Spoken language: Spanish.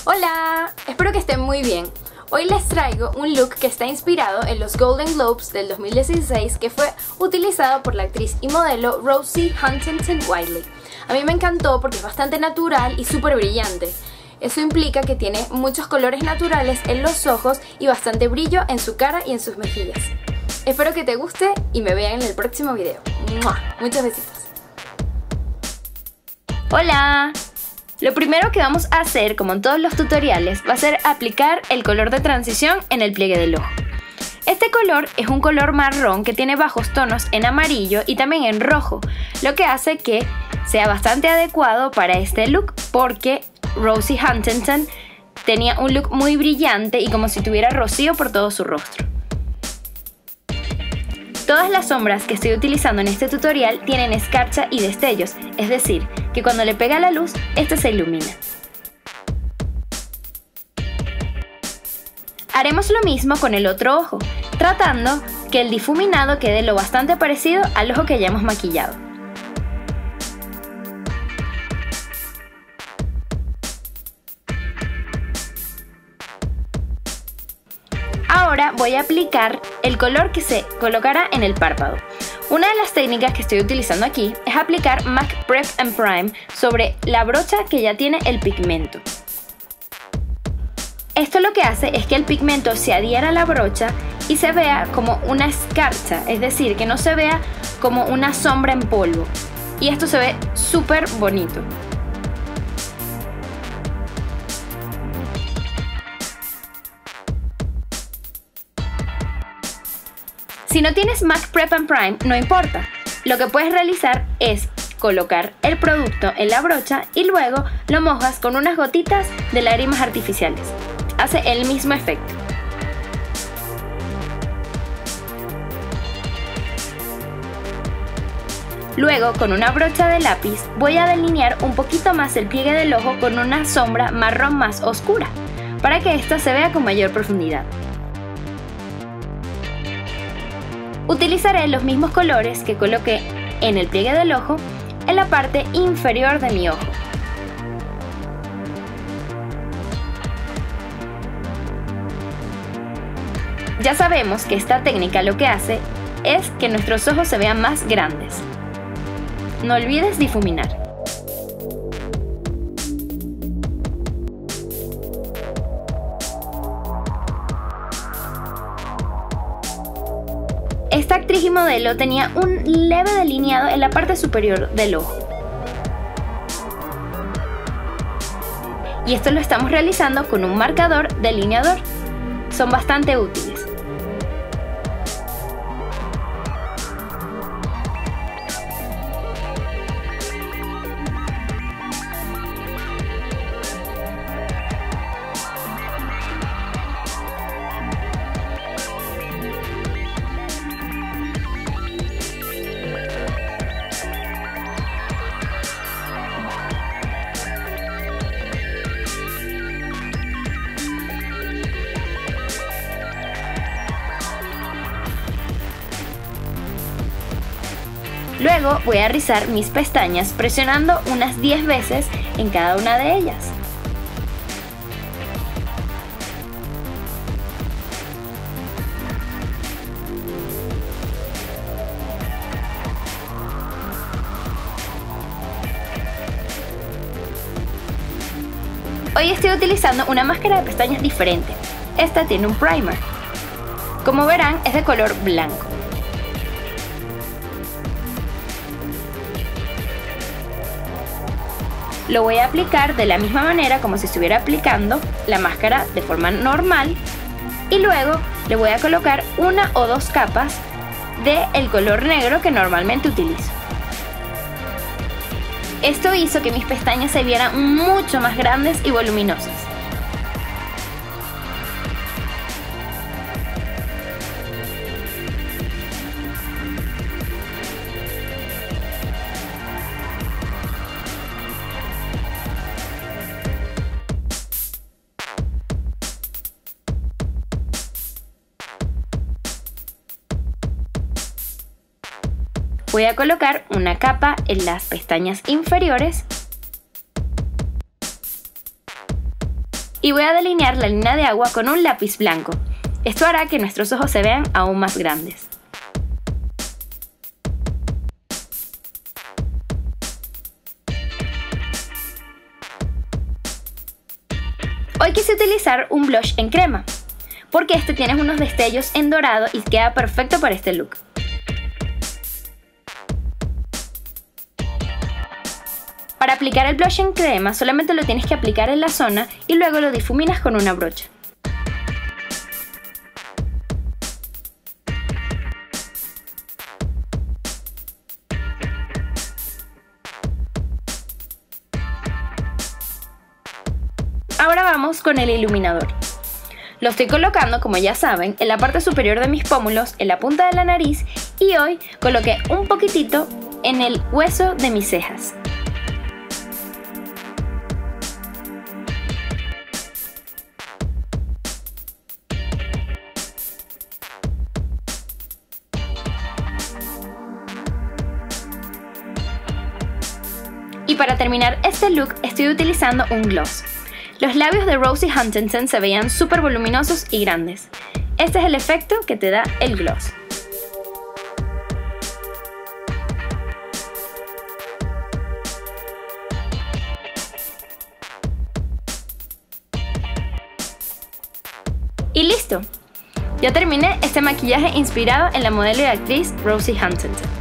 Hola, espero que estén muy bien. Hoy les traigo un look que está inspirado en los Golden Globes del 2016 que fue utilizado por la actriz y modelo Rosie Huntington-Whiteley. A mí me encantó porque es bastante natural y súper brillante. Eso implica que tiene muchos colores naturales en los ojos y bastante brillo en su cara y en sus mejillas. Espero que te guste y me vean en el próximo video. ¡Mua! Muchos besitos. ¡Hola! Lo primero que vamos a hacer, como en todos los tutoriales, va a ser aplicar el color de transición en el pliegue del ojo. Este color es un color marrón que tiene bajos tonos en amarillo y también en rojo, lo que hace que sea bastante adecuado para este look porque Rosie Huntington tenía un look muy brillante y como si tuviera rocío por todo su rostro. Todas las sombras que estoy utilizando en este tutorial tienen escarcha y destellos, es decir, que cuando le pega la luz, este se ilumina. Haremos lo mismo con el otro ojo, tratando que el difuminado quede lo bastante parecido al ojo que hayamos maquillado. Ahora voy a aplicar el color que se colocará en el párpado. Una de las técnicas que estoy utilizando aquí es aplicar MAC Prep and Prime sobre la brocha que ya tiene el pigmento. Esto lo que hace es que el pigmento se adhiera a la brocha y se vea como una escarcha, es decir, que no se vea como una sombra en polvo. Y esto se ve súper bonito. Si no tienes MAC Prep and Prime, no importa. Lo que puedes realizar es colocar el producto en la brocha y luego lo mojas con unas gotitas de lágrimas artificiales. Hace el mismo efecto. Luego, con una brocha de lápiz, voy a delinear un poquito más el pliegue del ojo con una sombra marrón más oscura, para que ésta se vea con mayor profundidad. Utilizaré los mismos colores que coloqué en el pliegue del ojo en la parte inferior de mi ojo. Ya sabemos que esta técnica lo que hace es que nuestros ojos se vean más grandes. No olvides difuminar. Esta actriz y modelo tenía un leve delineado en la parte superior del ojo. Y esto lo estamos realizando con un marcador delineador. Son bastante útiles. Luego voy a rizar mis pestañas presionando unas 10 veces en cada una de ellas. Hoy estoy utilizando una máscara de pestañas diferente. Esta tiene un primer. Como verán, es de color blanco. Lo voy a aplicar de la misma manera como si estuviera aplicando la máscara de forma normal y luego le voy a colocar una o dos capas del color negro que normalmente utilizo. Esto hizo que mis pestañas se vieran mucho más grandes y voluminosas. Voy a colocar una capa en las pestañas inferiores y voy a delinear la línea de agua con un lápiz blanco. Esto hará que nuestros ojos se vean aún más grandes. Hoy quise utilizar un blush en crema, porque este tiene unos destellos en dorado y queda perfecto para este look. Para aplicar el blush en crema solamente lo tienes que aplicar en la zona y luego lo difuminas con una brocha. Ahora vamos con el iluminador. Lo estoy colocando, como ya saben, en la parte superior de mis pómulos, en la punta de la nariz y hoy coloqué un poquitito en el hueso de mis cejas. Y para terminar este look estoy utilizando un gloss. Los labios de Rosie Huntington se veían súper voluminosos y grandes. Este es el efecto que te da el gloss. Y listo. Ya terminé este maquillaje inspirado en la modelo y actriz Rosie Huntington.